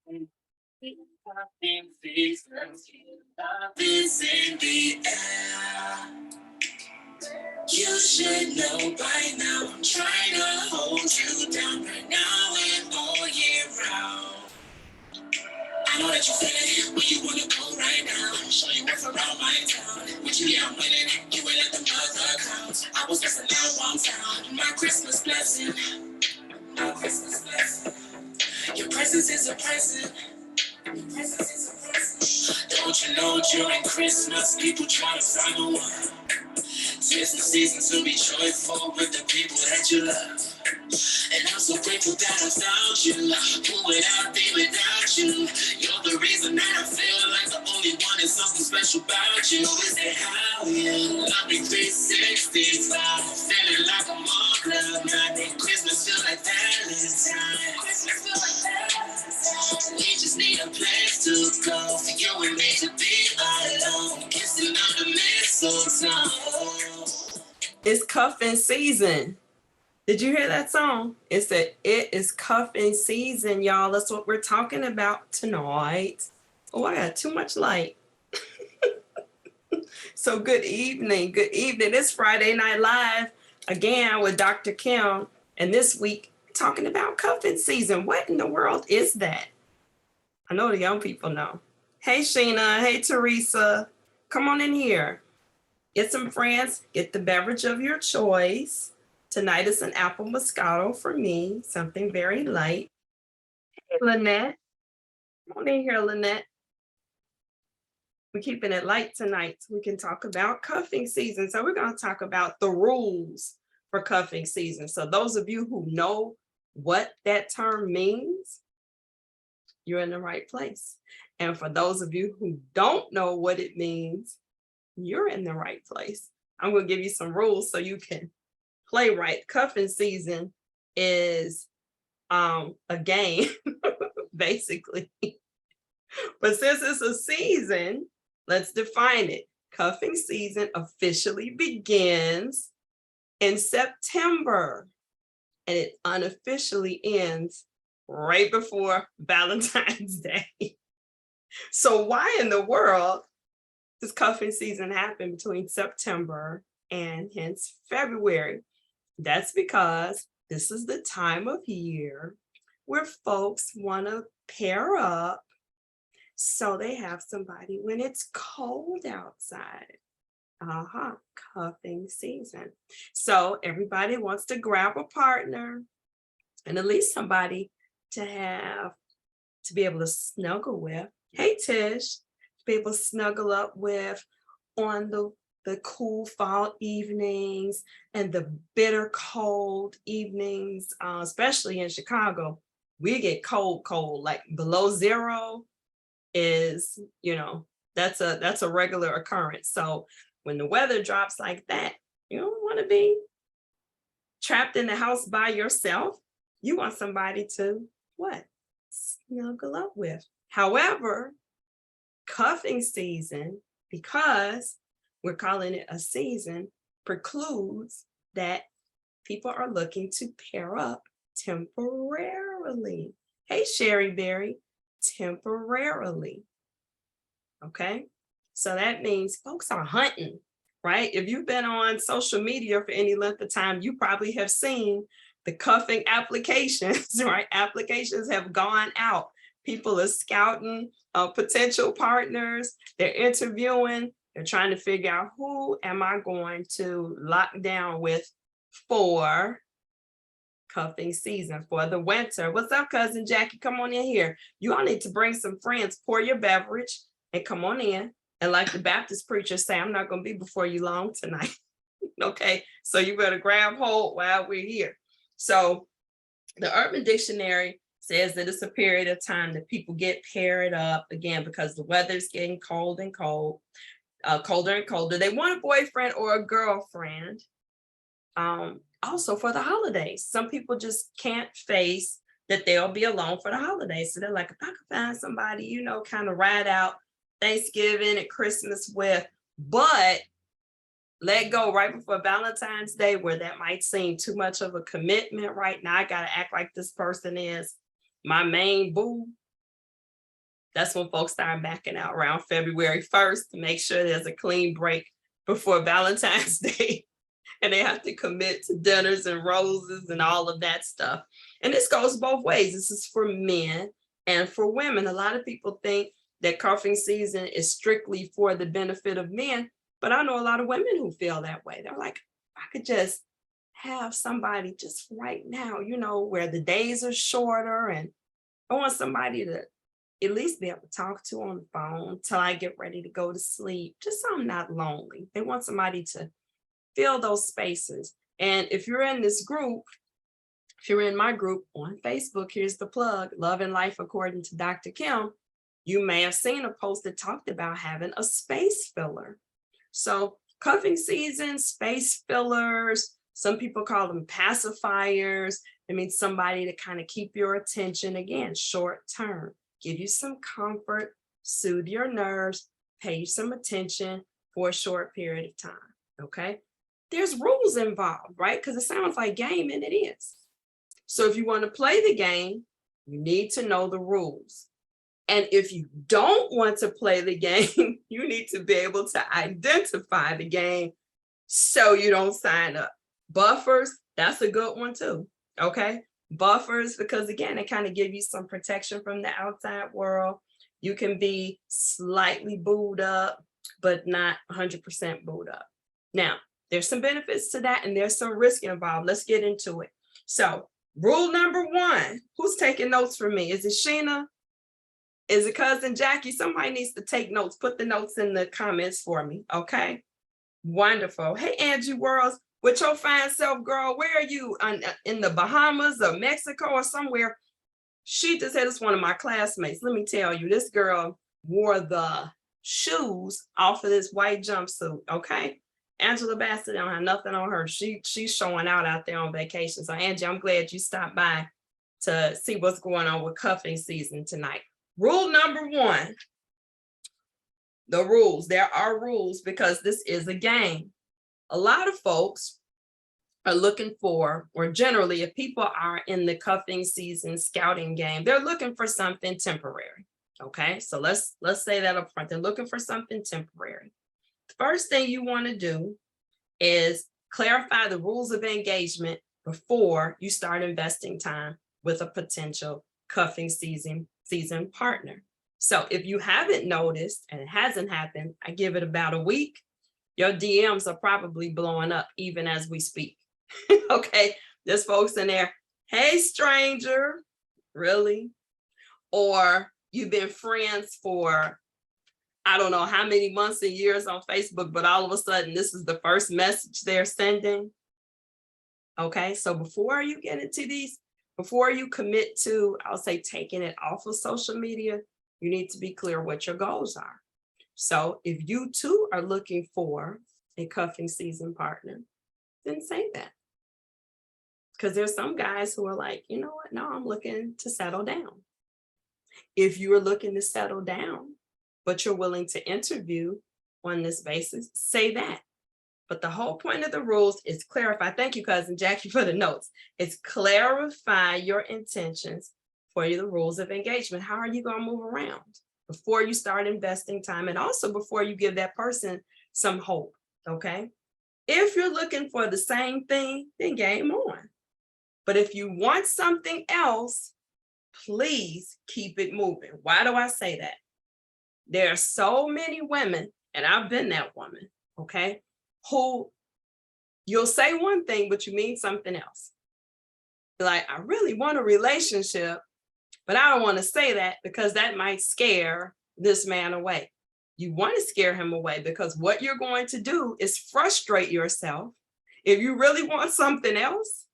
Love is in the air. You should know by now. I'm trying to hold you down right now and all year round. I know that you feel it, where you wanna go right now. Show you work around my town. With you, yeah, I'm winning. You ain't let them other clowns. I was missing out one town. My Christmas blessing. My Christmas blessing. Your presence is a present. Your presence is a present. Don't you know during Christmas, people try to find a one. Tis the season to be joyful with the people that you love. And I'm so grateful that I found you. Who would I be without you? You're the reason that I feel like the only one is something special about you. Is it how you love me 365? Feeling like I'm on club night. Christmas feel like Valentine. Christmas feel like Valentine. We just need a place to go for you and me to be alone. Kissing under mistletoe. It's cuffing season. Did you hear that song? It said, it is cuffing season, y'all. That's what we're talking about tonight. Oh, I got too much light. So good evening. Good evening. It's Friday Night Live again with Dr. Kim. And this week, talking about cuffing season. What in the world is that? I know the young people know. Hey, Sheena. Hey, Teresa. Come on in here. Get some friends. Get the beverage of your choice. Tonight is an apple Moscato for me, something very light. Hey, Lynette. Come on in here, Lynette. We're keeping it light tonight so we can talk about cuffing season. So we're going to talk about the rules for cuffing season. So those of you who know what that term means, you're in the right place. And for those of you who don't know what it means, you're in the right place. I'm going to give you some rules so you can play right. Cuffing season is a game, basically. But since it's a season, let's define it. Cuffing season officially begins in September, and it unofficially ends right before Valentine's Day. So why in the world does cuffing season happen between September and hence February? That's because this is the time of year where folks want to pair up so they have somebody when it's cold outside. Cuffing season. So everybody wants to grab a partner and at least somebody to be able to snuggle with. Hey, Tish, to be able to snuggle up with on the cool fall evenings and the bitter cold evenings, especially in Chicago. We get cold, like below zero is, that's a regular occurrence. So when the weather drops like that, you don't want to be trapped in the house by yourself. You want somebody to what? Snuggle up with. However, cuffing season, because we're calling it a season, precludes that people are looking to pair up temporarily. Hey, Sherry Berry, temporarily. Okay, so that means folks are hunting, right? If you've been on social media for any length of time, you probably have seen the cuffing applications, right? Applications have gone out. People are scouting potential partners. They're interviewing. They're trying to figure out who am I going to lock down with for cuffing season, for the winter. What's up, cousin Jackie? Come on in here. You all need to bring some friends. Pour your beverage and come on in. And like the Baptist preachers say, I'm not going to be before you long tonight. Okay, so you better grab hold while we're here. So the Urban Dictionary says that it's a period of time that people get paired up, again, because the weather's getting cold and cold, colder and colder. They want a boyfriend or a girlfriend. Also for the holidays. Some people just can't face that they'll be alone for the holidays. So they're like, if I could find somebody, kind of ride out Thanksgiving and Christmas with, but let go right before Valentine's Day, where that might seem too much of a commitment right now. I got to act like this person is my main boo. That's when folks start backing out around February 1st to make sure there's a clean break before Valentine's Day. And they have to commit to dinners and roses and all of that stuff. And this goes both ways. This is for men and for women. A lot of people think that cuffing season is strictly for the benefit of men, but I know a lot of women who feel that way. They're like, I could just have somebody just right now, where the days are shorter, and I want somebody to at least be able to talk to on the phone till I get ready to go to sleep, just so I'm not lonely. They want somebody to fill those spaces. And if you're in this group, if you're in my group on Facebook, here's the plug, Love and Life According to Dr. Kim, you may have seen a post that talked about having a space filler. So cuffing season, space fillers, some people call them pacifiers. It means somebody to kind of keep your attention, again, short term, give you some comfort, soothe your nerves, pay you some attention for a short period of time, okay? There's rules involved, right? Because it sounds like game, and it is. So if you want to play the game, you need to know the rules. And if you don't want to play the game, you need to be able to identify the game so you don't sign up. Buffers, that's a good one too, okay? Buffers, because again, they kind of give you some protection from the outside world. You can be slightly booed up, but not 100% booed up. Now, there's some benefits to that, and there's some risk involved. Let's get into it. So rule number one, who's taking notes for me? Is it Sheena? Is it cousin Jackie? Somebody needs to take notes. Put the notes in the comments for me, okay? Wonderful. Hey, Angie Worlds, with your fine self, girl, where are you? In the Bahamas or Mexico or somewhere? She just said, it's one of my classmates. Let me tell you, this girl wore the shoes off of this white jumpsuit, okay? Angela Bassett don't have nothing on her. She's showing out there on vacation. So Angie, I'm glad you stopped by to see what's going on with cuffing season tonight. Rule number one, the rules. There are rules because this is a game. A lot of folks are looking for, or generally if people are in the cuffing season scouting game, they're looking for something temporary. Okay, so let's say that up front. They're looking for something temporary. First thing you want to do is clarify the rules of engagement before you start investing time with a potential cuffing season partner. So if you haven't noticed and it hasn't happened, I give it about a week, your DMs are probably blowing up even as we speak. Okay, there's folks in there, hey stranger, really? Or you've been friends for I don't know how many months and years on Facebook, but all of a sudden this is the first message they're sending. Okay, so before you get into these, before you commit to, I'll say, taking it off of social media, you need to be clear what your goals are. So if you too are looking for a cuffing season partner, then say that. Because there's some guys who are like, you know what, no, I'm looking to settle down. If you are looking to settle down, but you're willing to interview on this basis, say that. But the whole point of the rules is clarify. Thank you, cousin Jackie, for the notes. It's clarify your intentions for the rules of engagement. How are you going to move around before you start investing time, and also before you give that person some hope, okay? If you're looking for the same thing, then game on. But if you want something else, please keep it moving. Why do I say that? There are so many women, and I've been that woman, okay, who you'll say one thing, but you mean something else. Like, I really want a relationship, but I don't want to say that because that might scare this man away. You want to scare him away because what you're going to do is frustrate yourself if you really want something else,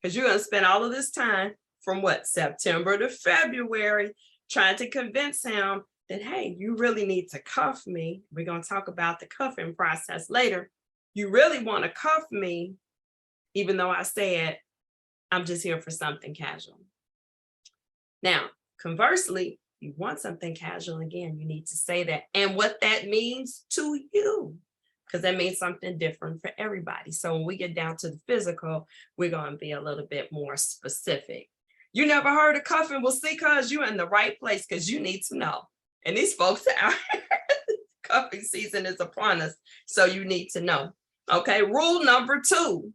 because you're going to spend all of this time from what, September to February, trying to convince him that, hey, you really need to cuff me. We're going to talk about the cuffing process later. You really want to cuff me, even though I said, I'm just here for something casual. Now, conversely, you want something casual, again, you need to say that. And what that means to you, because that means something different for everybody. So when we get down to the physical, we're going to be a little bit more specific. You never heard of cuffing? Well, see, cuz you're in the right place because you need to know. And these folks are out here, cuffing season is upon us. So you need to know. Okay, rule number 2,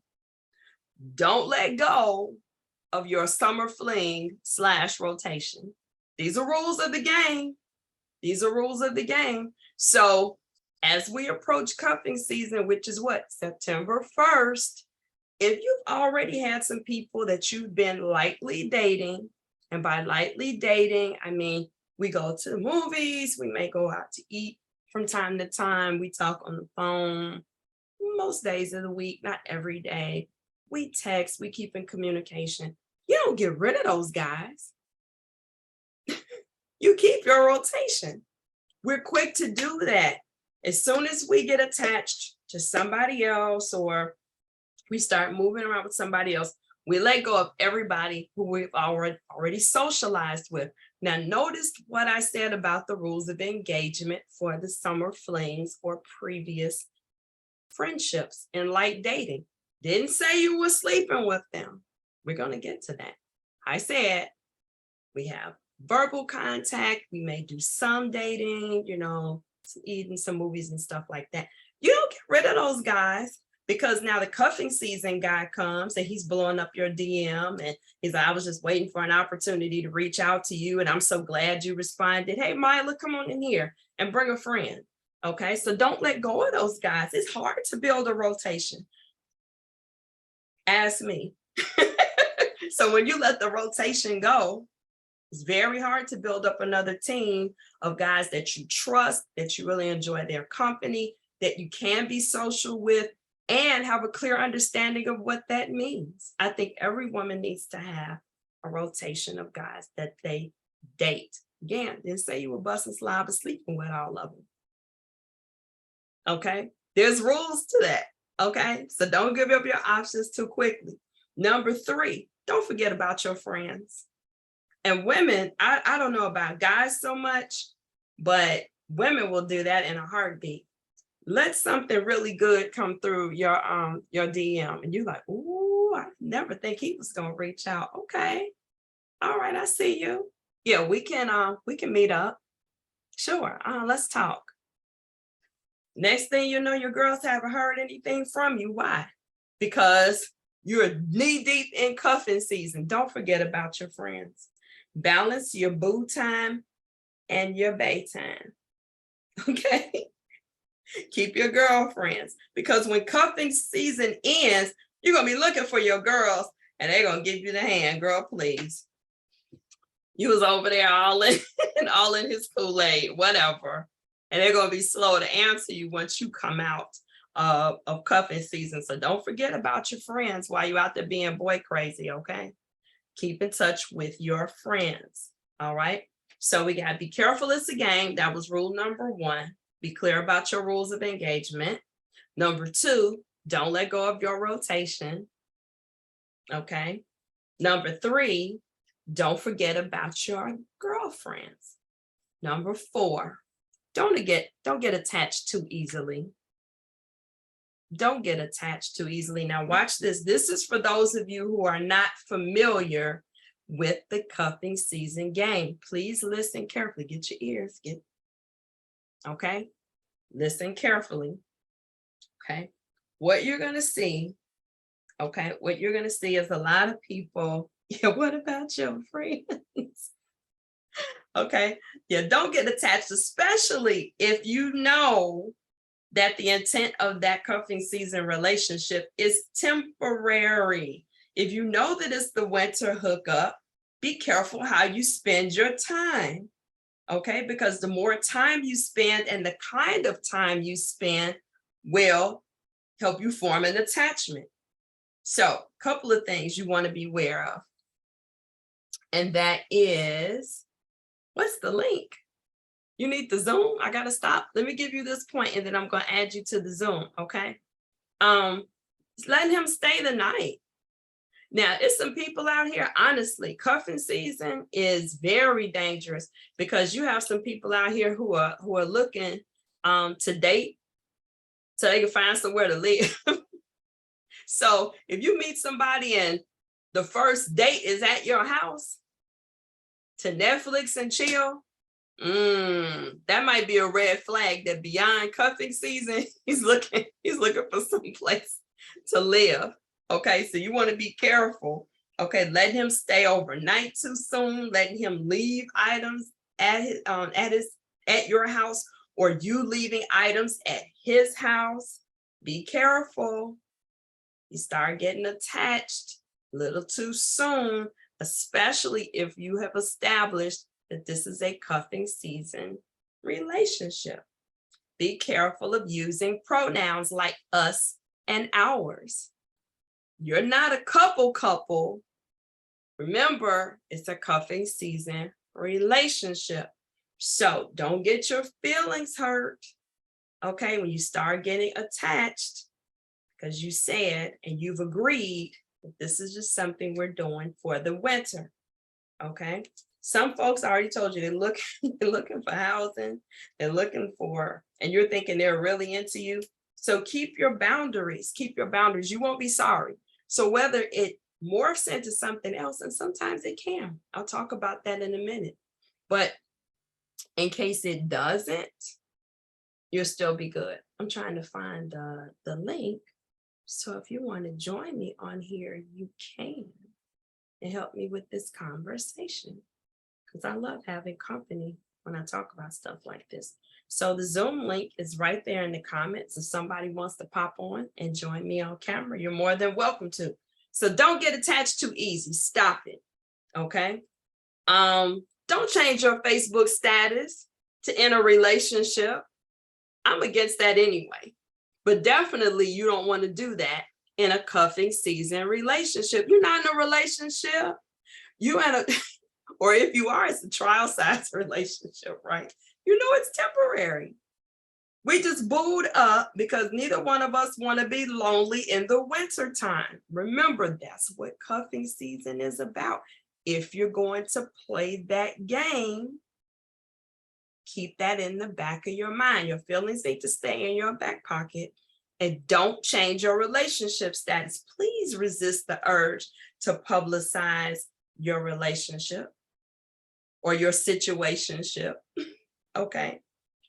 don't let go of your summer fling / rotation. These are rules of the game. These are rules of the game. So as we approach cuffing season, which is what, September 1st, if you've already had some people that you've been lightly dating, and by lightly dating, I mean, we go to the movies, we may go out to eat from time to time, we talk on the phone most days of the week, not every day. We text, we keep in communication. You don't get rid of those guys. You keep your rotation. We're quick to do that. As soon as we get attached to somebody else or we start moving around with somebody else, we let go of everybody who we've already socialized with. Now, notice what I said about the rules of engagement for the summer flings or previous friendships and light dating. Didn't say you were sleeping with them. We're going to get to that. I said we have verbal contact. We may do some dating, eating some movies and stuff like that. You don't get rid of those guys because now the cuffing season guy comes and he's blowing up your DM and he's like, I was just waiting for an opportunity to reach out to you. And I'm so glad you responded. Hey, Mila, come on in here and bring a friend. Okay, so don't let go of those guys. It's hard to build a rotation. Ask me. So when you let the rotation go, it's very hard to build up another team of guys that you trust, that you really enjoy their company, that you can be social with, and have a clear understanding of what that means. I think every woman needs to have a rotation of guys that they date. Again, didn't say you were busting slob or sleeping with all of them. Okay, there's rules to that. Okay, so don't give up your options too quickly. Number 3, don't forget about your friends. And women, I don't know about guys so much, but women will do that in a heartbeat. Let something really good come through your DM and you're like, ooh, I never think he was gonna reach out. Okay, all right, I see you. Yeah, we can meet up. Sure, let's talk. Next thing you know, your girls haven't heard anything from you. Why? Because you're knee deep in cuffing season. Don't forget about your friends. Balance your boo time and your bae time. Okay? Keep your girlfriends because when cuffing season ends, you're going to be looking for your girls and they're going to give you the hand. Girl, please. You was over there all in his Kool-Aid, whatever. And they're going to be slow to answer you once you come out of cuffing season. So don't forget about your friends while you're out there being boy crazy, okay? Keep in touch with your friends, all right? So we got to be careful, it's a game. That was rule number 1. Be clear about your rules of engagement. Number 2, don't let go of your rotation, okay? Number 3, don't forget about your girlfriends. Number 4, don't get attached too easily. Don't get attached too easily. Now watch this. This is for those of you who are not familiar with the cuffing season game. Please listen carefully. Get your ears. Okay? Listen carefully. Okay? What you're going to see, okay? What you're going to see is a lot of people, yeah, what about your friends? Okay? Yeah, don't get attached, especially if you know that the intent of that cuffing season relationship is temporary. If you know that it's the winter hookup, be careful how you spend your time, okay? Because the more time you spend and the kind of time you spend will help you form an attachment. So a couple of things you want to be aware of. And that is, what's the link? You need the Zoom? I gotta stop. Let me give you this point and then I'm gonna add you to the Zoom, okay? Letting him stay the night. Now, it's some people out here, honestly, cuffing season is very dangerous because you have some people out here who are looking to date so they can find somewhere to live. So if you meet somebody and the first date is at your house to Netflix and chill, that might be a red flag that beyond cuffing season, he's looking for some place to live. Okay, so you want to be careful. Okay, letting him stay overnight too soon, letting him leave items at your house, or you leaving items at his house. Be careful. You start getting attached a little too soon, especially if you have established that this is a cuffing season relationship. Be careful of using pronouns like us and ours. You're not a couple. Remember, it's a cuffing season relationship. So don't get your feelings hurt, okay, when you start getting attached, because you said and you've agreed that this is just something we're doing for the winter, okay? Some folks, I already told you, they're looking for housing, they're looking for, and you're thinking they're really into you. So keep your boundaries, You won't be sorry. So whether it morphs into something else, and sometimes it can, I'll talk about that in a minute. But in case it doesn't, you'll still be good. I'm trying to find the link. So if you want to join me on here, you can, and help me with this conversation, because I love having company when I talk about stuff like this. So the Zoom link is right there in the comments. If somebody wants to pop on and join me on camera, you're more than welcome to. So don't get attached too easy. Stop it. Okay. Don't change your Facebook status to end a relationship. I'm against that anyway. But definitely you don't want to do that in a cuffing season relationship. You're not in a relationship. You in a, or if you are, it's a trial size relationship, right? You know it's temporary. We just booed up because neither one of us want to be lonely in the winter time. Remember, that's what cuffing season is about. If you're going to play that game, keep that in the back of your mind. Your feelings need to stay in your back pocket, and don't change your relationship status. Please resist the urge to publicize your relationship or your situationship. Okay.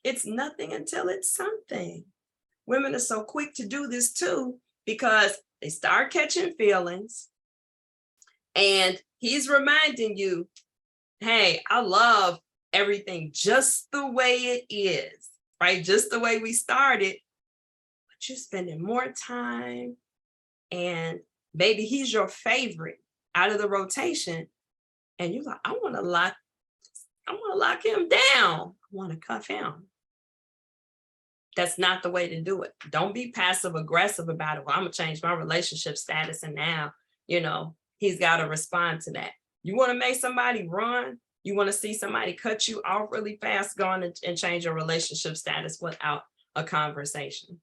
It's nothing until it's something. Women are so quick to do this too, because they start catching feelings, and he's reminding you, hey, I love everything just the way it is, right? Just the way we started, but you're spending more time, and maybe he's your favorite out of the rotation, and you're like, I want to lock him down. I want to cuff him. That's not the way to do it. Don't be passive aggressive about it. Well, I'm gonna change my relationship status, and now, he's got to respond to that. You want to make somebody run? You want to see somebody cut you off really fast? Go on and change your relationship status without a conversation.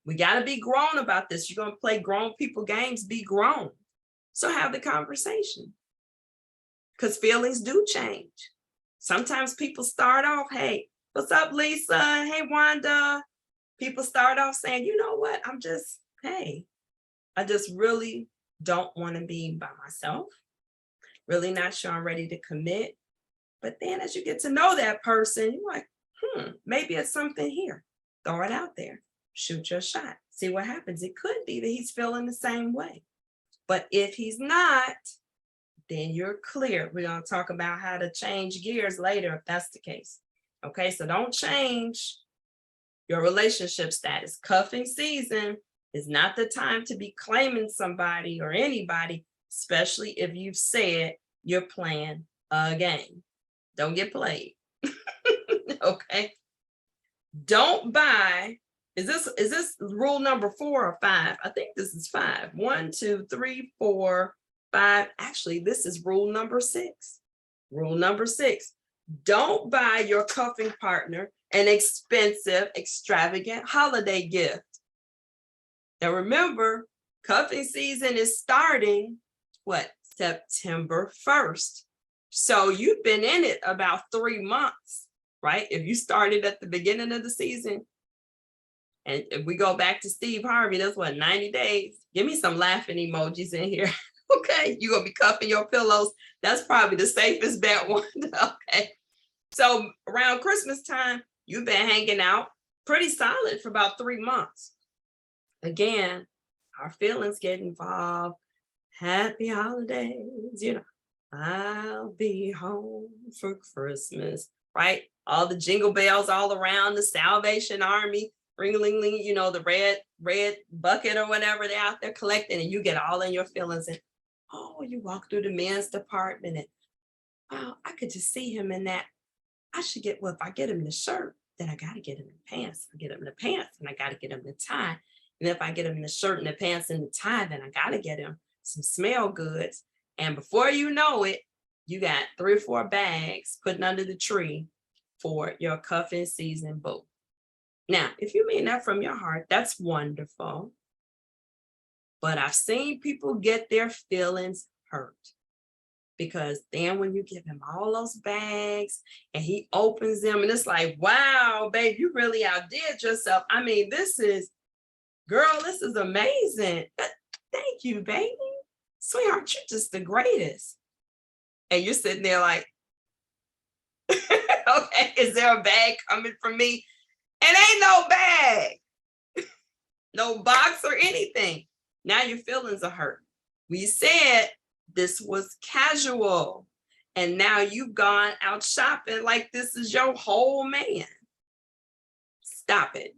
We got to be grown about this. You're going to play grown people games, be grown. So have the conversation, because feelings do change. Sometimes people start off, hey, what's up, Lisa? Hey, Wanda. People start off saying, you know what? I just really don't want to be by myself. Really not sure I'm ready to commit. But then as you get to know that person, you're like, maybe it's something here. Throw it out there. Shoot your shot. See what happens. It could be that he's feeling the same way. But if he's not, then you're clear. We're going to talk about how to change gears later if that's the case. Okay, so don't change your relationship status. Cuffing season is not the time to be claiming somebody or anybody, especially if you've said you're playing a game. Don't get played. Okay. Don't buy. Is this rule number 4 or 5? I think this is 5. 1, 2, 3, 4, 5. Actually, this is rule number 6. Rule number 6. Don't buy your cuffing partner an expensive, extravagant holiday gift. Now remember, cuffing season is starting, September 1st. So you've been in it about 3 months, right? If you started at the beginning of the season, and if we go back to Steve Harvey, that's 90 days. Give me some laughing emojis in here. Okay. okay? You're gonna be cuffing your pillows. That's probably the safest bet one, okay? So around Christmas time, you've been hanging out pretty solid for about 3 months. Again, our feelings get involved. Happy holidays, I'll be home for Christmas, right? All the jingle bells all around, the Salvation Army, ring-a-ling-ling, the red bucket or whatever they're out there collecting, and you get all in your feelings. And you walk through the men's department, and wow, I could just see him in that. If I get him the shirt, then I got to get him the pants. I get him the pants, and I got to get him the tie. And if I get him the shirt and the pants and the tie, then I got to get him some smell goods. And before you know it, you got 3 or 4 bags putting under the tree for your cuffing season boo. Now, if you mean that from your heart, that's wonderful. But I've seen people get their feelings hurt. Because then when you give him all those bags and he opens them and it's like, wow, babe, you really outdid yourself. I mean, this is amazing. Thank you, baby. Sweetheart, you're just the greatest. And you're sitting there like, okay, is there a bag coming from me? And ain't no bag, no box or anything. Now your feelings are hurt. We said this was casual, and now you've gone out shopping like this is your whole man. Stop it.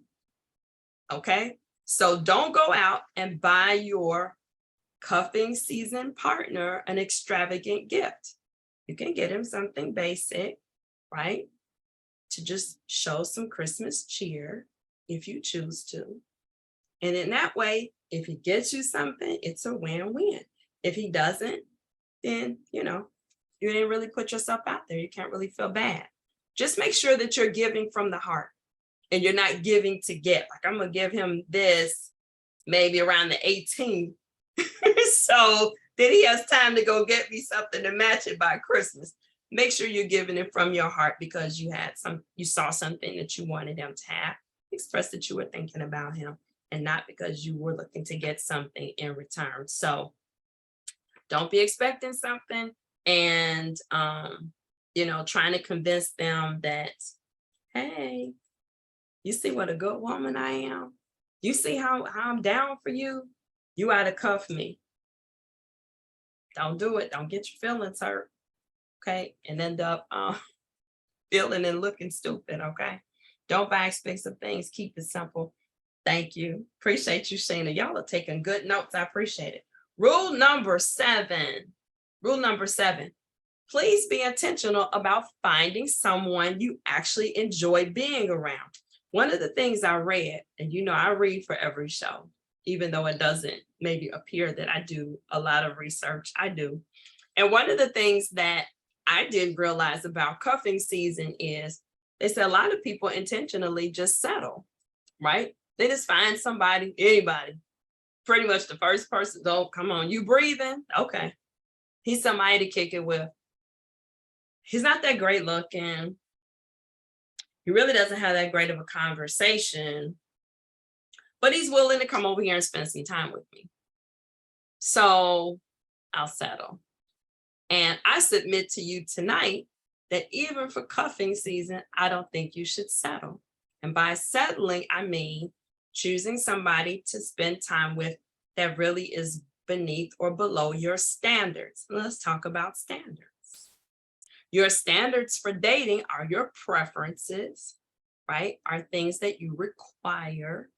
Okay? So don't go out and buy your cuffing season partner an extravagant gift. You can get him something basic, right? To just show some Christmas cheer if you choose to. And in that way, if he gets you something, it's a win-win. If he doesn't, then, you didn't really put yourself out there. You can't really feel bad. Just make sure that you're giving from the heart and you're not giving to get. Like, I'm going to give him this maybe around the 18th. So then he has time to go get me something to match it by Christmas. Make sure you're giving it from your heart because you saw something that you wanted him to have. Express that you were thinking about him and not because you were looking to get something in return. So don't be expecting something and, trying to convince them that, hey, you see what a good woman I am? You see how I'm down for you? You ought to cuff me. Don't do it. Don't get your feelings hurt. Okay? And end up feeling and looking stupid. Okay? Don't buy expensive things. Keep it simple. Thank you. Appreciate you, Shana. Y'all are taking good notes. I appreciate it. Rule number 7. Please be intentional about finding someone you actually enjoy being around. One of the things I read, and I read for every show, even though it doesn't maybe appear that I do a lot of research, I do. And one of the things that I didn't realize about cuffing season is they say a lot of people intentionally just settle, right? They just find somebody, anybody, pretty much the first person, oh, come on, you breathing? Okay. He's somebody to kick it with. He's not that great looking. He really doesn't have that great of a conversation, but he's willing to come over here and spend some time with me. So I'll settle. And I submit to you tonight that even for cuffing season, I don't think you should settle. And by settling, I mean choosing somebody to spend time with that really is beneath or below your standards. Let's talk about standards. Your standards for dating are your preferences, right? Are things that you require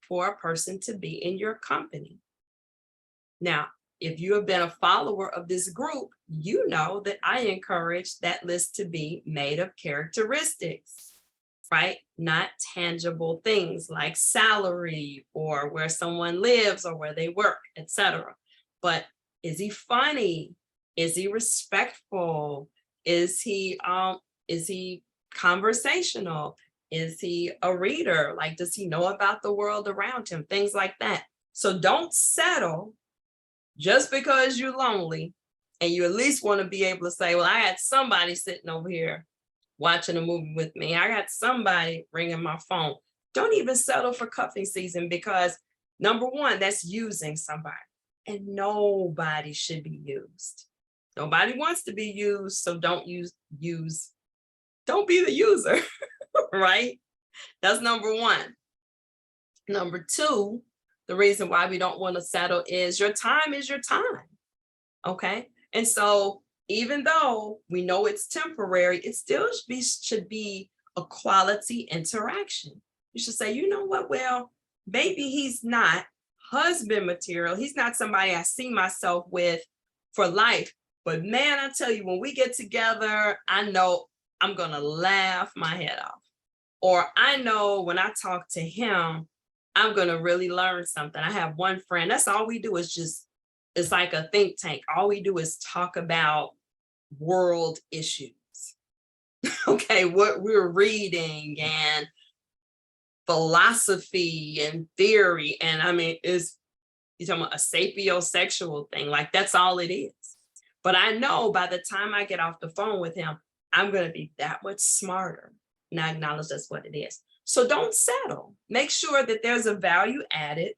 for a person to be in your company. Now, if you have been a follower of this group, you know that I encourage that list to be made of characteristics, right? Not tangible things like salary or where someone lives or where they work, etc. But is he funny? Is he respectful? Is he conversational? Is he a reader? Like, does he know about the world around him? Things like that. So don't settle just because you're lonely and you at least want to be able to say, well, I had somebody sitting over here watching a movie with me. I got somebody ringing my phone. Don't even settle for cuffing season because number one, that's using somebody. and nobody should be used. Nobody wants to be used, so don't don't be the user, right? That's number one. Number two, the reason why we don't want to settle is your time is your time. Okay. And so even though we know it's temporary, it still should be a quality interaction. You should say, you know what? Well, maybe he's not husband material. He's not somebody I see myself with for life. But man, I tell you, when we get together, I know I'm going to laugh my head off. Or I know when I talk to him, I'm going to really learn something. I have one friend, that's all we do is just, it's like a think tank. All we do is talk about world issues. Okay, what we're reading and philosophy and theory. And I mean, you're talking about a sapiosexual thing, like that's all it is. But I know by the time I get off the phone with him, I'm going to be that much smarter. And I acknowledge that's what it is. So don't settle. Make sure that there's a value added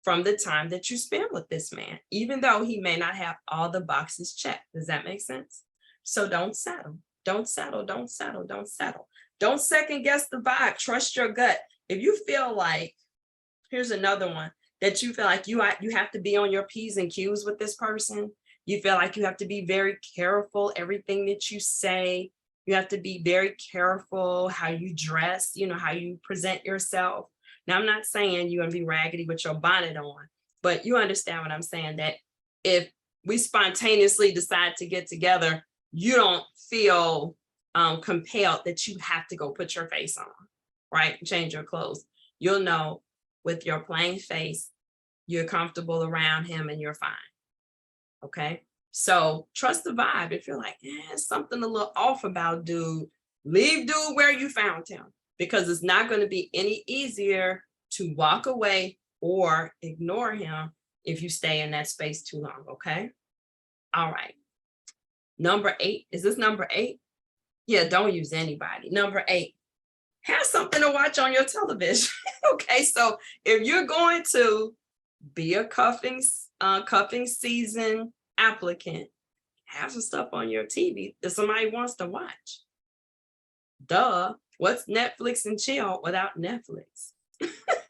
from the time that you spend with this man, even though he may not have all the boxes checked. Does that make sense? So don't settle. Don't settle. Don't settle. Don't settle. Don't second guess the vibe. Trust your gut. If you feel like, here's another one, that you feel like you have to be on your P's and Q's with this person. You feel like you have to be very careful, everything that you say. You have to be very careful how you dress, how you present yourself. Now, I'm not saying you're going to be raggedy with your bonnet on, but you understand what I'm saying, that if we spontaneously decide to get together, you don't feel compelled that you have to go put your face on, right? Change your clothes. You'll know with your plain face, you're comfortable around him and you're fine. Okay. So trust the vibe. If you're like, something a little off about dude, leave dude where you found him, because it's not going to be any easier to walk away or ignore him if you stay in that space too long. Okay. All right. Number 8. Is this number 8? Yeah. Don't use anybody. Number 8. Have something to watch on your television. Okay. So if you're going to be a cuffing season applicant, have some stuff on your TV that somebody wants to watch. Duh. What's Netflix and chill without Netflix?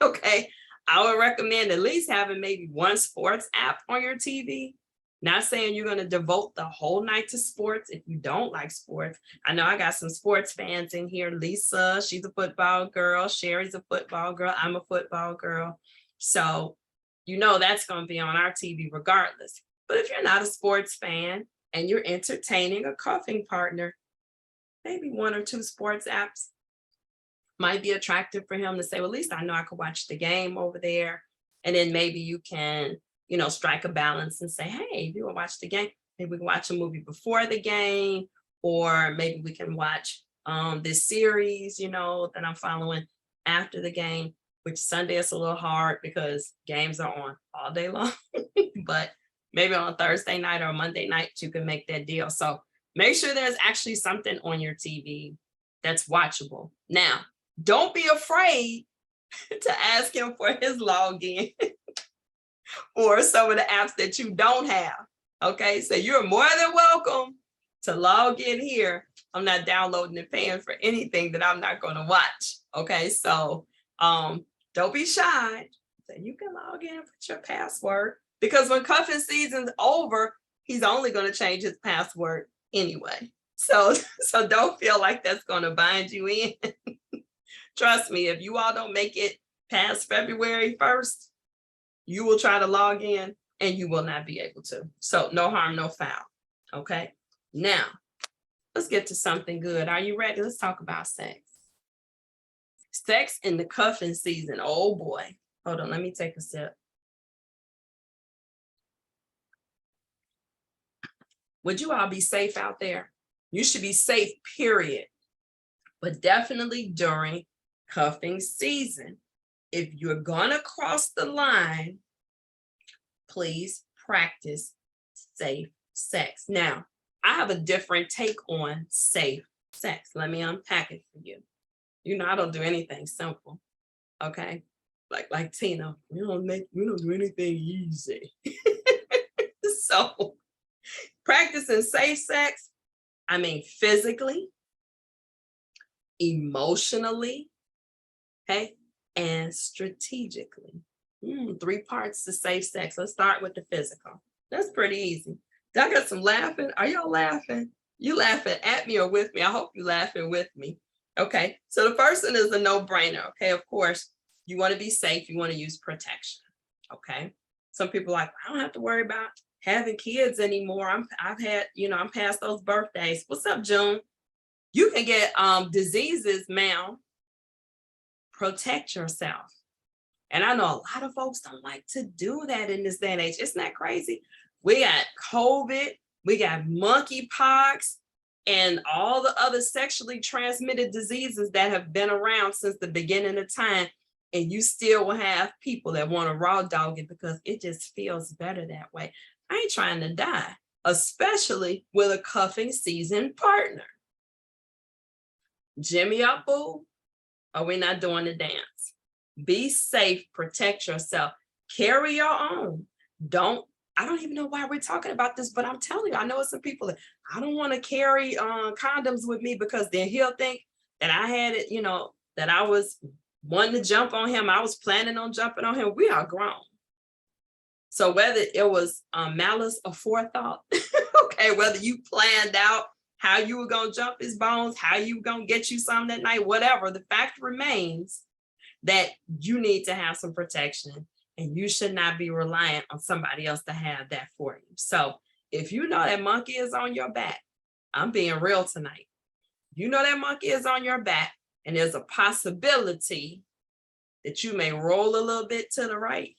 Okay. I would recommend at least having maybe one sports app on your TV. Not saying you're going to devote the whole night to sports if you don't like sports. I know I got some sports fans in here. Lisa, she's a football girl. Sherry's a football girl. I'm a football girl. So, that's going to be on our TV regardless. But if you're not a sports fan and you're entertaining a cuffing partner, maybe 1 or 2 sports apps might be attractive for him to say, well, at least I know I could watch the game over there. And then maybe you can, strike a balance and say, hey, if you want to watch the game, maybe we can watch a movie before the game, or maybe we can watch this series, that I'm following after the game, which Sunday is a little hard because games are on all day long. But maybe on a Thursday night or a Monday night, you can make that deal. So make sure there's actually something on your TV that's watchable. Now, don't be afraid to ask him for his login or some of the apps that you don't have. Okay, so you're more than welcome to log in here. I'm not downloading and paying for anything that I'm not going to watch. Okay, so don't be shy. So you can log in, put your password, because when cuffing season's over, he's only going to change his password anyway. So don't feel like that's going to bind you in. Trust me, if you all don't make it past February 1st, you will try to log in and you will not be able to. So no harm, no foul. Okay. Now, let's get to something good. Are you ready? Let's talk about sex. Sex in the cuffing season. Oh boy. Hold on. Let me take a sip. Would you all be safe out there? You should be safe, period. But definitely during cuffing season. If you're gonna cross the line, please practice safe sex. Now, I have a different take on safe sex. Let me unpack it for you. I don't do anything simple. Okay. Like Tina, we don't do anything easy. So practicing safe sex, I mean, physically, emotionally, okay, and strategically. 3 parts to safe sex. Let's start with the physical. That's pretty easy. I got some laughing. Are y'all laughing? You laughing at me or with me? I hope you laughing with me. Okay, so the first one is a no-brainer. Okay, of course, you want to be safe. You want to use protection. Okay, some people are like, I don't have to worry about having kids anymore. I've had, I'm past those birthdays. What's up, June? You can get diseases, ma'am. Protect yourself. And I know a lot of folks don't like to do that in this day and age. Isn't that crazy? We got COVID, we got monkeypox, and all the other sexually transmitted diseases that have been around since the beginning of time. And you still will have people that want to raw dog it because it just feels better that way. I ain't trying to die, especially with a cuffing season partner. Jimmy up, boo, or we not doing the dance. Be safe, protect yourself, carry your own. I don't even know why we're talking about this, but I'm telling you, I know it's some people that I don't want to carry condoms with me because then he'll think that I had it, that I was wanting to jump on him. I was planning on jumping on him. We are grown. So whether it was malice or forethought, okay, whether you planned out how you were going to jump his bones, how you were going to get you some that night, whatever, the fact remains that you need to have some protection and you should not be reliant on somebody else to have that for you. So if you know that monkey is on your back, I'm being real tonight. You know that monkey is on your back and there's a possibility that you may roll a little bit to the right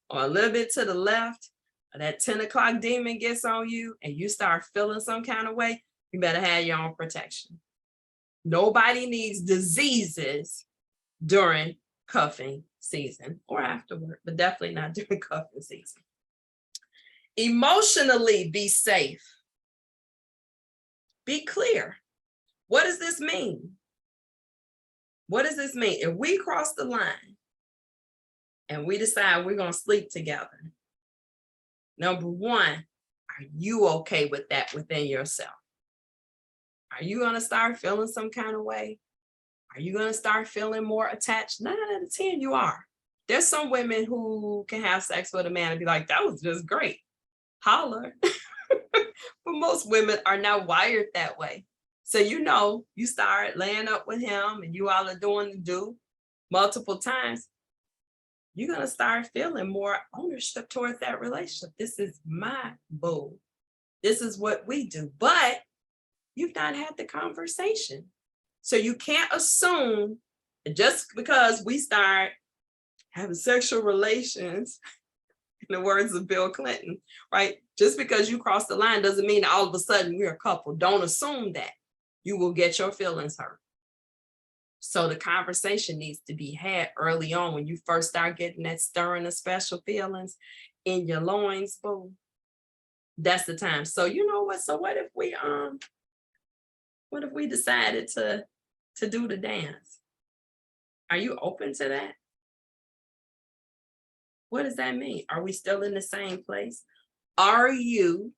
or a little bit to the left, or that 10 o'clock demon gets on you and you start feeling some kind of way, you better have your own protection. Nobody needs diseases during cuffing season or afterward, but definitely not during cuffing season. Emotionally, be safe. Be clear. What does this mean? What does this mean? If we cross the line and we decide we're going to sleep together, number one, are you okay with that within yourself? Are you going to start feeling some kind of way? Are you going to start feeling more attached? 9 out of 10, you are. There's some women who can have sex with a man and be like, that was just great. Holler. But most women are not wired that way. So, you start laying up with him and you all are doing the do multiple times. You're going to start feeling more ownership towards that relationship. This is my boo. This is what we do. But you've not had the conversation. So you can't assume that just because we start having sexual relations, in the words of Bill Clinton, right? Just because you cross the line doesn't mean all of a sudden we're a couple. Don't assume that. You will get your feelings hurt. So the conversation needs to be had early on when you first start getting that stirring of special feelings in your loins, boo. That's the time. So you know what? So what if we decided to do the dance? Are you open to that? What does that mean? Are we still in the same place? Are you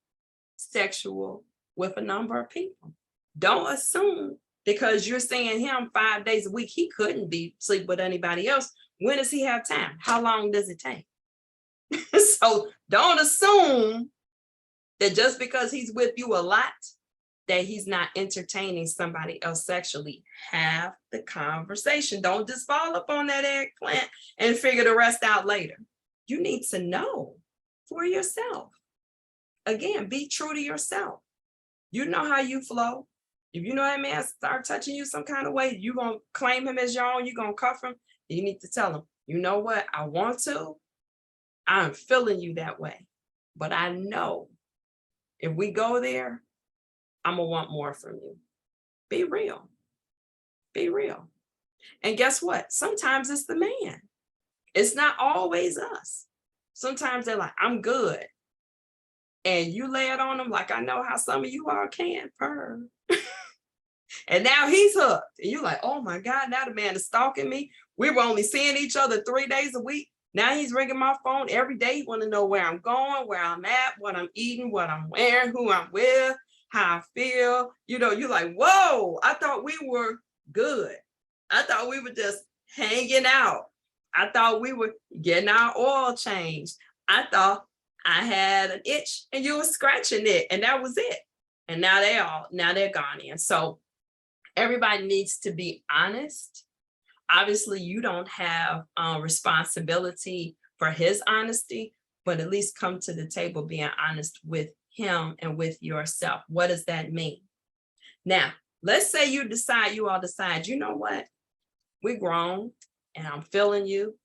sexual with a number of people? Don't assume because you're seeing him 5 days a week, he couldn't be sleep with anybody else. When does he have time? How long does it take? So don't assume that just because he's with you a lot, that he's not entertaining somebody else sexually. Have the conversation. Don't just fall up on that eggplant and figure the rest out later. You need to know for yourself. Again, be true to yourself. You know how you flow. If you know that man start touching you some kind of way, you're going to claim him as your own, you're going to cuff him, you need to tell him, you know what, I want to, I'm feeling you that way. But I know if we go there, I'm going to want more from you. Be real. Be real. And guess what? Sometimes it's the man. It's not always us. Sometimes they're like, I'm good. And you lay it on them like I know how some of you all can, purr. And now he's hooked. And you're like, oh my God, now the man is stalking me. We were only seeing each other 3 days a week. Now he's ringing my phone every day. He want to know where I'm going, where I'm at, what I'm eating, what I'm wearing, who I'm with, how I feel. You know, you're like, whoa, I thought we were good. I thought we were just hanging out. I thought we were getting our oil changed. I thought I had an itch and you were scratching it, and that was it. And now they're gone in. So everybody needs to be honest. Obviously, you don't have responsibility for his honesty, but at least come to the table being honest with him and with yourself. What does that mean? Now, let's say you all decide, you know what? We're grown and I'm feeling you.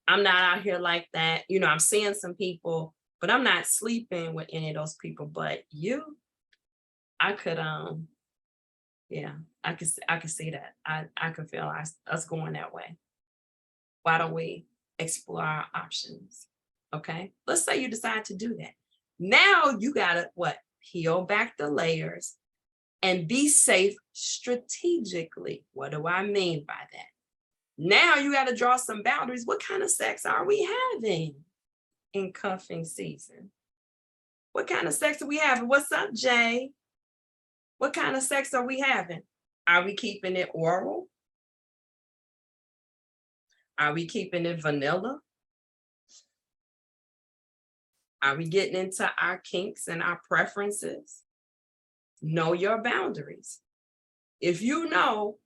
I'm not out here like that. You know, I'm seeing some people, but I'm not sleeping with any of those people. But you, I could, yeah, I could see that. I could feel us going that way. Why don't we explore our options? Okay, let's say you decide to do that. Now you gotta what? Peel back the layers and be safe strategically. What do I mean by that? Now you got to draw some boundaries. What kind of sex are we having in cuffing season? What kind of sex are we having? What's up, Jay? What kind of sex are we having? Are we keeping it oral? Are we keeping it vanilla? Are we getting into our kinks and our preferences? Know your boundaries. If you know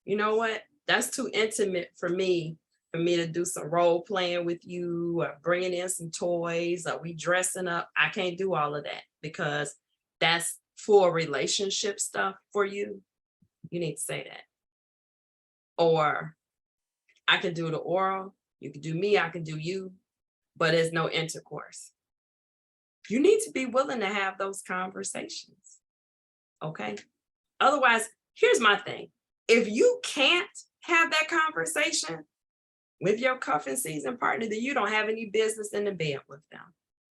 what, that's too intimate for me to do some role playing with you or bringing in some toys or we dressing up. I can't do all of that because that's for relationship stuff for you. You need to say that. Or I can do the oral, you can do me, I can do you, but there's no intercourse. You need to be willing to have those conversations. Okay. Otherwise, here's my thing. If you can't have that conversation with your cuffing season partner, then you don't have any business in the bed with them.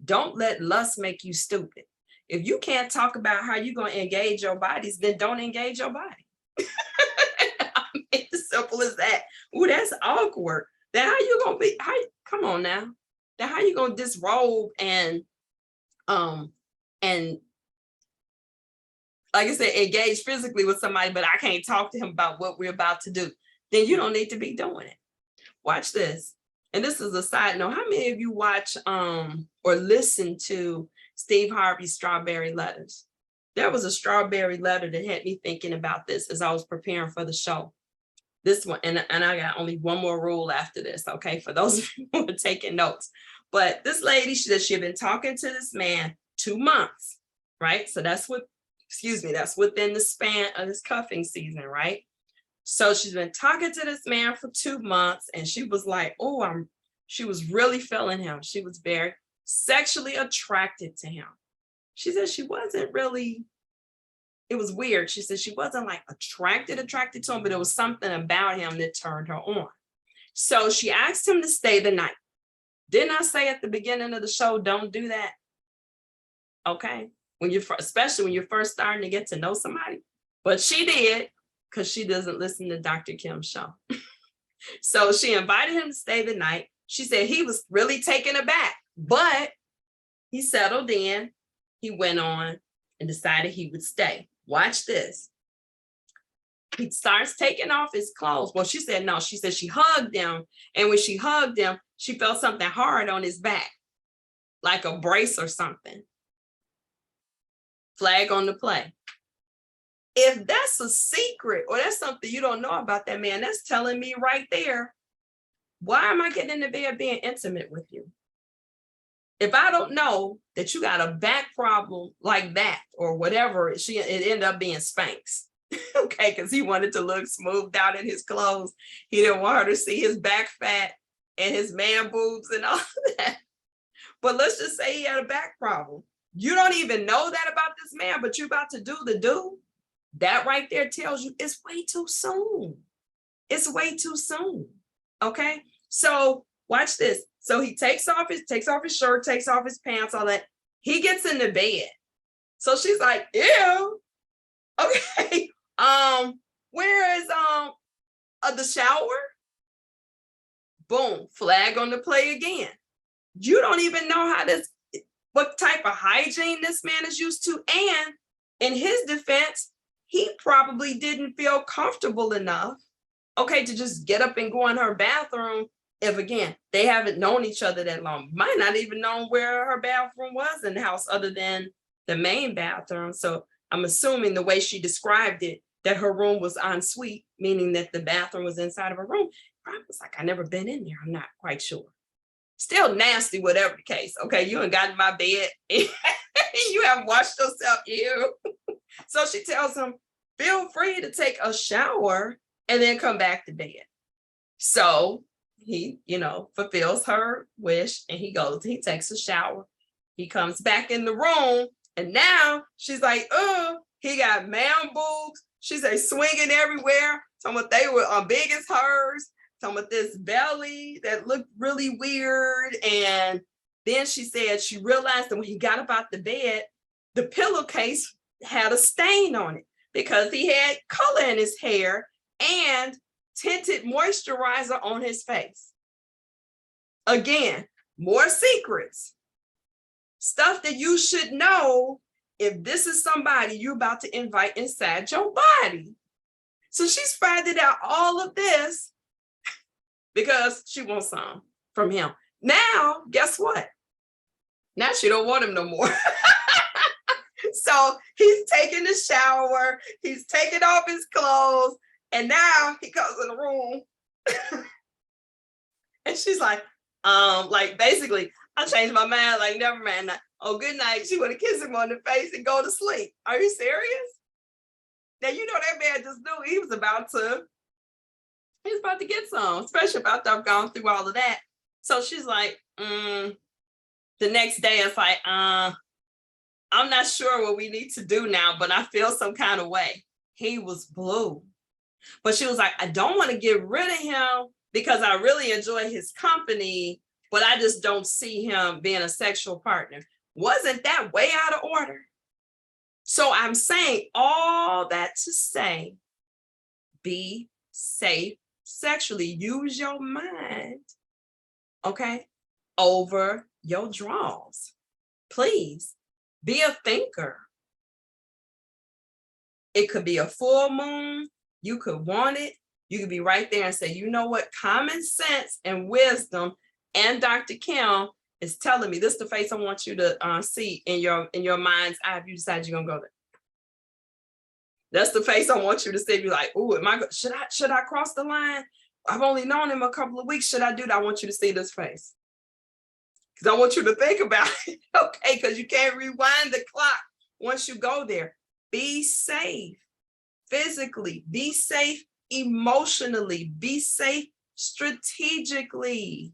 Don't let lust make you stupid. If you can't talk about how you're going to engage your bodies, then don't engage your body. I mean, it's simple as that. Ooh, that's awkward. Then how you going to be, come on now. Then how you going to disrobe and like I said, engage physically with somebody, but I can't talk to him about what we're about to do. Then you don't need to be doing it. Watch this. And this is a side note. How many of you watch or listen to Steve Harvey's Strawberry Letters? There was a strawberry letter that had me thinking about this as I was preparing for the show. This one, and I got only one more rule after this, okay, for those of you who are taking notes. But this lady, she said she had been talking to this man 2 months, right? So that's within the span of this cuffing season, right? So she's been talking to this man for 2 months and she was like, she was really feeling him. She was very sexually attracted to him. She said she wasn't really, it was weird. She said she wasn't like attracted to him, but it was something about him that turned her on. So she asked him to stay the night. Didn't I say at the beginning of the show, don't do that? Okay. Especially when you're first starting to get to know somebody. But she did, because she doesn't listen to Dr. Kim's show. So she invited him to stay the night. She said he was really taken aback, but he settled in. He went on and decided he would stay. Watch this. He starts taking off his clothes. Well, she said no. She said she hugged him. And when she hugged him, she felt something hard on his back, like a brace or something. Flag on the play. If that's a secret or that's something you don't know about that man, that's telling me right there, why am I getting into bed being intimate with you? If I don't know that you got a back problem like that or whatever, it ended up being Spanx. Okay, because he wanted to look smoothed out in his clothes. He didn't want her to see his back fat and his man boobs and all of that. But let's just say he had a back problem. You don't even know that about this man, but you're about to do the do. That right there tells you it's way too soon. It's way too soon. Okay. So watch this. So he takes off his shirt, takes off his pants, all that. He gets in the bed. So she's like, ew. Okay. Where is the shower? Boom, flag on the play again. You don't even know what type of hygiene this man is used to. And in his defense, he probably didn't feel comfortable enough, okay, to just get up and go in her bathroom. If again, they haven't known each other that long, might not even know where her bathroom was in the house other than the main bathroom. So I'm assuming the way she described it, that her room was en suite, meaning that the bathroom was inside of her room. Probably was like, I never been in there. I'm not quite sure. Still nasty, whatever the case. Okay, you ain't got in my bed. You haven't washed yourself. Ew. So she tells him, feel free to take a shower and then come back to bed. So he, fulfills her wish and he takes a shower. He comes back in the room and now she's like, oh, he got man boobs. She's like swinging everywhere. Talking about they were big as hers. Talking about this belly that looked really weird. And then she said she realized that when he got up out the bed, the pillowcase had a stain on it because he had color in his hair and tinted moisturizer on his face. Again, more secrets. Stuff that you should know if this is somebody you're about to invite inside your body. So she's finding out all of this because she wants some from him. Now, guess what? Now she don't want him no more. So he's taking the shower, he's taking off his clothes, and now he comes in the room. And she's like basically, I changed my mind, like, never mind. Oh, good night. She want to kiss him on the face and go to sleep. Are you serious? Now, that man just knew he was about to get some, especially after I've gone through all of that. So she's like, the next day it's like, I'm not sure what we need to do now, but I feel some kind of way. He was blue. But she was like, I don't want to get rid of him because I really enjoy his company, but I just don't see him being a sexual partner. Wasn't that way out of order? So I'm saying all that to say, be safe sexually. Use your mind, okay, over your draws. Please be a thinker. It could be a full moon. You could want it. You could be right there and say, you know what? Common sense and wisdom and Dr. Kim is telling me this is the face I want you to see in your mind's eye if you decide you're gonna go there. That's the face I want you to see. Be like, oh, should I cross the line? I've only known him a couple of weeks. Should I do that? I want you to see this face. Because I want you to think about it, okay? Because you can't rewind the clock once you go there. Be safe physically, be safe emotionally, be safe strategically.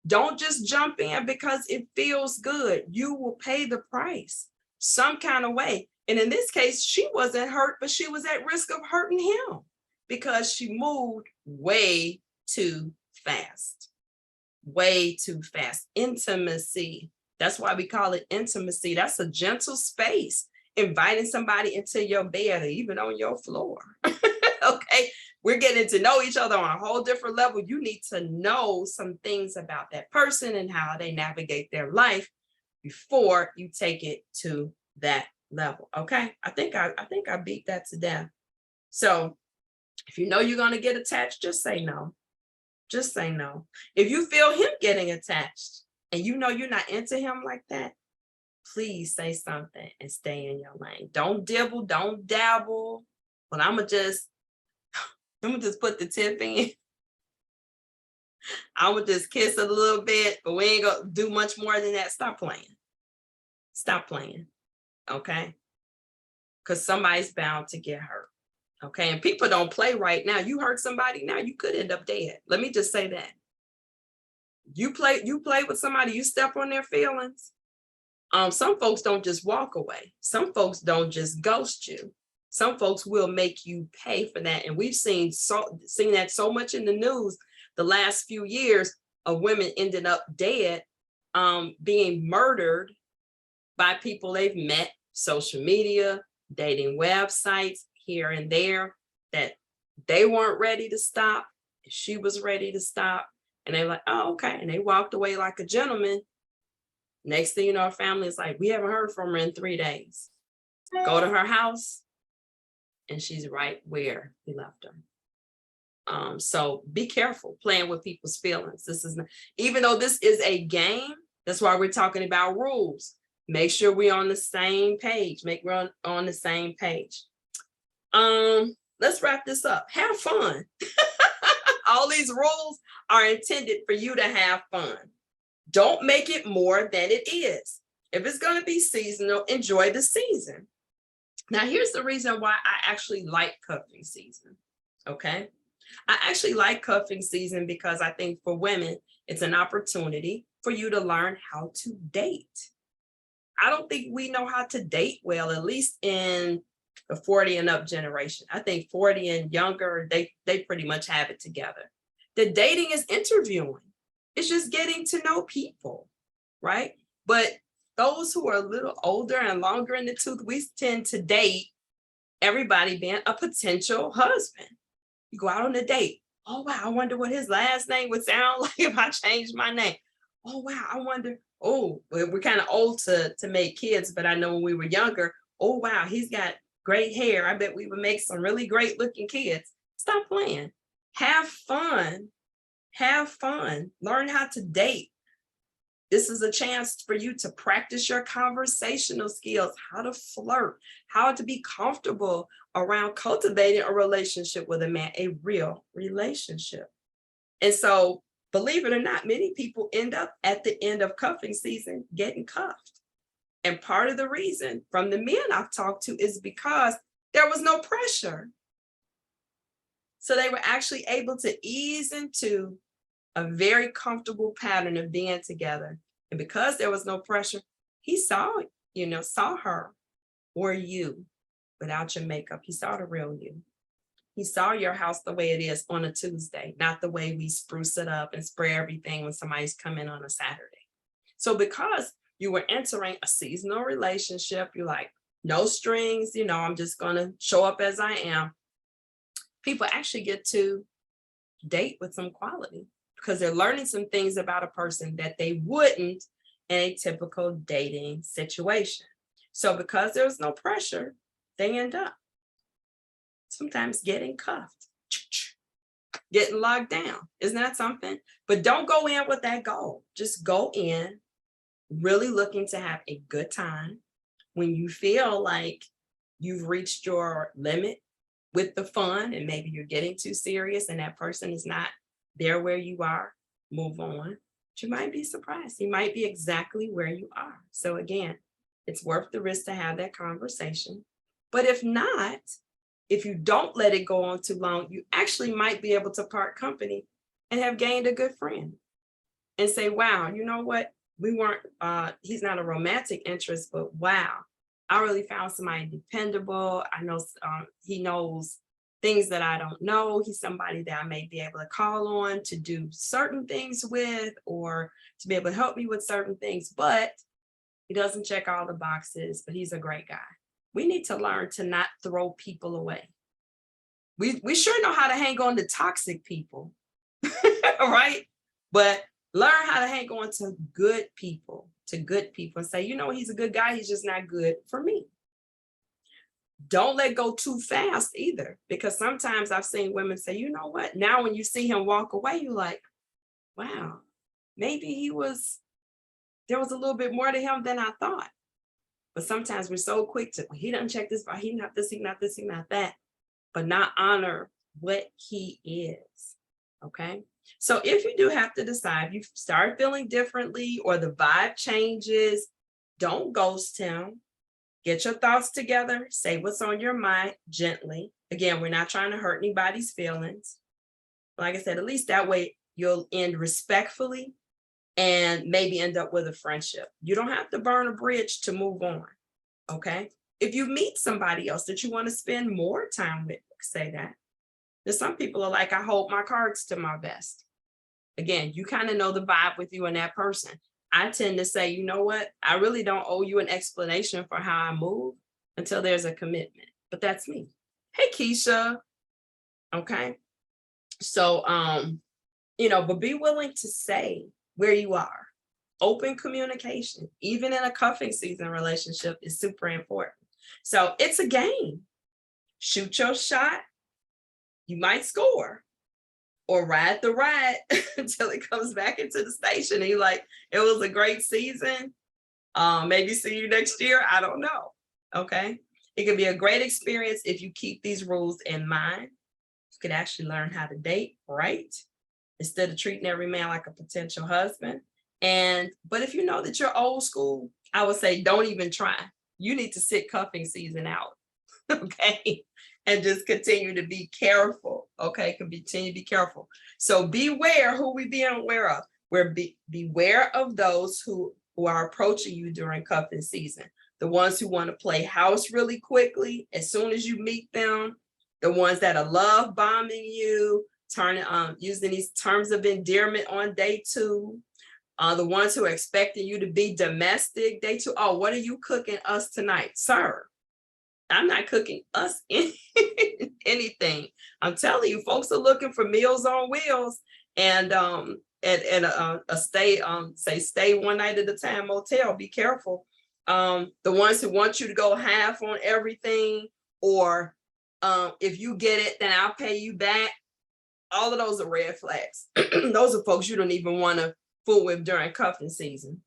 Don't just jump in because it feels good. You will pay the price some kind of way. And in this case, she wasn't hurt, but she was at risk of hurting him because she moved way too fast. Way too fast. Intimacy. That's why we call it intimacy. That's a gentle space. Inviting somebody into your bed or even on your floor. Okay. We're getting to know each other on a whole different level. You need to know some things about that person and how they navigate their life before you take it to that level. Okay. I think I beat that to death. So if you know you're going to get attached, just say no. Just say no. If you feel him getting attached and you know you're not into him like that, please say something and stay in your lane. Don't dibble, don't dabble. But I'm gonna just put the tip in. I would just kiss a little bit, but we ain't gonna do much more than that. Stop playing. Stop playing. Okay? Because somebody's bound to get hurt. Okay, and people don't play right now. You hurt somebody now, you could end up dead. Let me just say that. You play with somebody, you step on their feelings. Some folks don't just walk away. Some folks don't just ghost you. Some folks will make you pay for that. And we've seen that so much in the news the last few years of women ended up dead, being murdered by people they've met, social media, dating websites, here and there, that they weren't ready to stop. She was ready to stop. And they're like, oh, okay. And they walked away like a gentleman. Next thing you know, our family is like, we haven't heard from her in 3 days. Go to her house, and she's right where he left her. So be careful playing with people's feelings. This is not, even though this is a game, that's why we're talking about rules. Make sure we're on the same page. Make we're on the same page. Let's wrap this up. Have fun. All these rules are intended for you to have fun. Don't make it more than it is. If it's going to be seasonal, enjoy the season. Now, here's the reason why I actually like cuffing season. Okay. I actually like cuffing season because I think for women, it's an opportunity for you to learn how to date. I don't think we know how to date well, at least in the 40 and up generation. I think 40 and younger, they pretty much have it together. The dating is interviewing. It's just getting to know people, right? But those who are a little older and longer in the tooth, we tend to date everybody being a potential husband. You go out on a date. Oh, wow, I wonder what his last name would sound like if I changed my name. Oh, wow, I wonder. Oh, we're kind of old to make kids, but I know when we were younger, oh, wow, he's got great hair. I bet we would make some really great looking kids. Stop playing. Have fun. Have fun. Learn how to date. This is a chance for you to practice your conversational skills, how to flirt, how to be comfortable around cultivating a relationship with a man, a real relationship. And so, believe it or not, many people end up at the end of cuffing season getting cuffed. And part of the reason from the men I've talked to is because there was no pressure. So they were actually able to ease into a very comfortable pattern of being together. And because there was no pressure, he saw her or you without your makeup. He saw the real you. He saw your house the way it is on a Tuesday, not the way we spruce it up and spray everything when somebody's coming on a Saturday. So because you were entering a seasonal relationship, you're like, no strings, I'm just going to show up as I am. People actually get to date with some quality because they're learning some things about a person that they wouldn't in a typical dating situation. So because there's no pressure, they end up sometimes getting cuffed, getting locked down. Isn't that something? But don't go in with that goal. Just go in really looking to have a good time. When you feel like you've reached your limit with the fun and maybe you're getting too serious and that person is not there where you are, move on. But you might be surprised. He might be exactly where you are. So again, it's worth the risk to have that conversation. But if not, if you don't let it go on too long, you actually might be able to part company and have gained a good friend and say, wow, you know what? We weren't, he's not a romantic interest, but wow, I really found somebody dependable. I know he knows things that I don't know. He's somebody that I may be able to call on to do certain things with or to be able to help me with certain things, but he doesn't check all the boxes, but he's a great guy. We need to learn to not throw people away. We sure know how to hang on to toxic people, right? But learn how to hang on to good people and say, he's a good guy. He's just not good for me. Don't let go too fast either, because sometimes I've seen women say, you know what? Now, when you see him walk away, you're like, wow, maybe there was a little bit more to him than I thought. But sometimes we're so quick to, he doesn't check this box, he not this, he not this, he not that, but not honor what he is. Okay. So if you do have to decide, you start feeling differently or the vibe changes, don't ghost him. Get your thoughts together, say what's on your mind gently. Again, we're not trying to hurt anybody's feelings. Like I said, at least that way you'll end respectfully and maybe end up with a friendship. You don't have to burn a bridge to move on, okay? If you meet somebody else that you want to spend more time with, say that. There's some people are like, I hold my cards to my vest. Again, you kind of know the vibe with you and that person. I tend to say, you know what? I really don't owe you an explanation for how I move until there's a commitment. But that's me. Hey, Keisha. Okay. So, but be willing to say where you are. Open communication, even in a cuffing season relationship, is super important. So it's a game. Shoot your shot. You might score, or ride the ride until it comes back into the station. And you're like, it was a great season. Maybe see you next year. I don't know. Okay. It can be a great experience if you keep these rules in mind. You can actually learn how to date right instead of treating every man like a potential husband. But if you know that you're old school, I would say don't even try. You need to sit cuffing season out. Okay. And just continue to be careful. Okay. Continue to be careful. So beware who we be aware of. Beware of those who are approaching you during cuffing season. The ones who want to play house really quickly as soon as you meet them. The ones that are love bombing you, using these terms of endearment on day 2. The ones who are expecting you to be domestic day 2. Oh, what are you cooking us tonight, sir? I'm not cooking us anything. I'm telling you, folks are looking for meals on wheels, and stay one night at a time motel. Be careful. The ones who want you to go half on everything, or if you get it, then I'll pay you back. All of those are red flags. Those are folks you don't even want to fool with during cuffing season.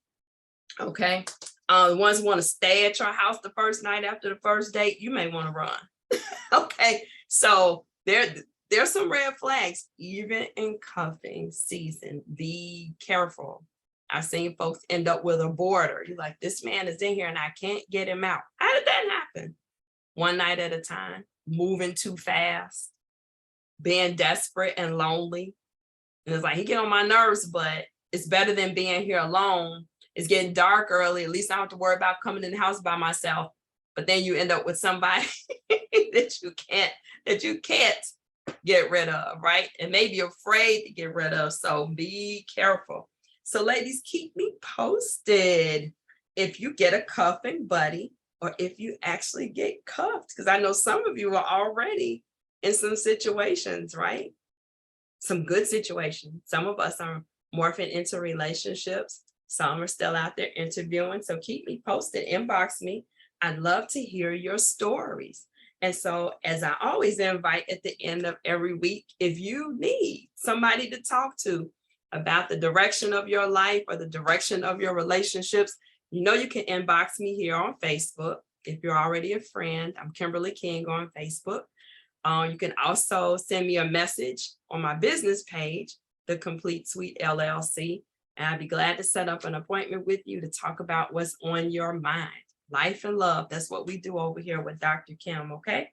Okay. The ones who want to stay at your house the first night after the first date, you may want to run. Okay. So there's some red flags, even in cuffing season. Be careful. I've seen folks end up with a border. You're like, this man is in here and I can't get him out. How did that happen? One night at a time, moving too fast, being desperate and lonely. And it's like, he get on my nerves, but it's better than being here alone. It's getting dark early. At least I don't have to worry about coming in the house by myself. But then you end up with somebody that you can't get rid of, right? And maybe afraid to get rid of. So be careful. So ladies, keep me posted if you get a cuffing buddy or if you actually get cuffed, because I know some of you are already in some situations, right? Some good situations. Some of us are morphing into relationships. Some are still out there interviewing. So keep me posted, inbox me. I'd love to hear your stories. And so, as I always invite at the end of every week, if you need somebody to talk to about the direction of your life or the direction of your relationships, you can inbox me here on Facebook. If you're already a friend, I'm Kimberly King on Facebook. You can also send me a message on my business page, The Complete Suite LLC. And I'd be glad to set up an appointment with you to talk about what's on your mind. Life and love, that's what we do over here with Dr. Kim, okay?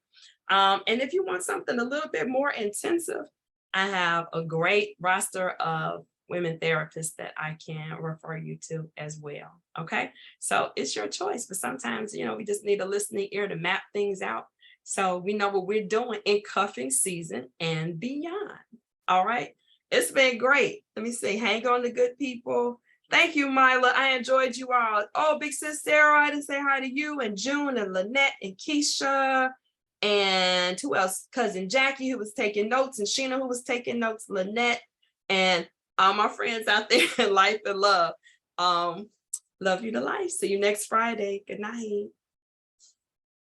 And if you want something a little bit more intensive, I have a great roster of women therapists that I can refer you to as well, okay? So it's your choice, but sometimes, we just need a listening ear to map things out so we know what we're doing in cuffing season and beyond, all right? It's been great. Let me say, hang on to good people. Thank you, Mila. I enjoyed you all. Oh, big sis Sarah, I didn't say hi to you, and June and Lynette and Keisha. And who else? Cousin Jackie, who was taking notes, and Sheena, who was taking notes, Lynette, and all my friends out there in life and love. Love you to life. See you next Friday. Good night.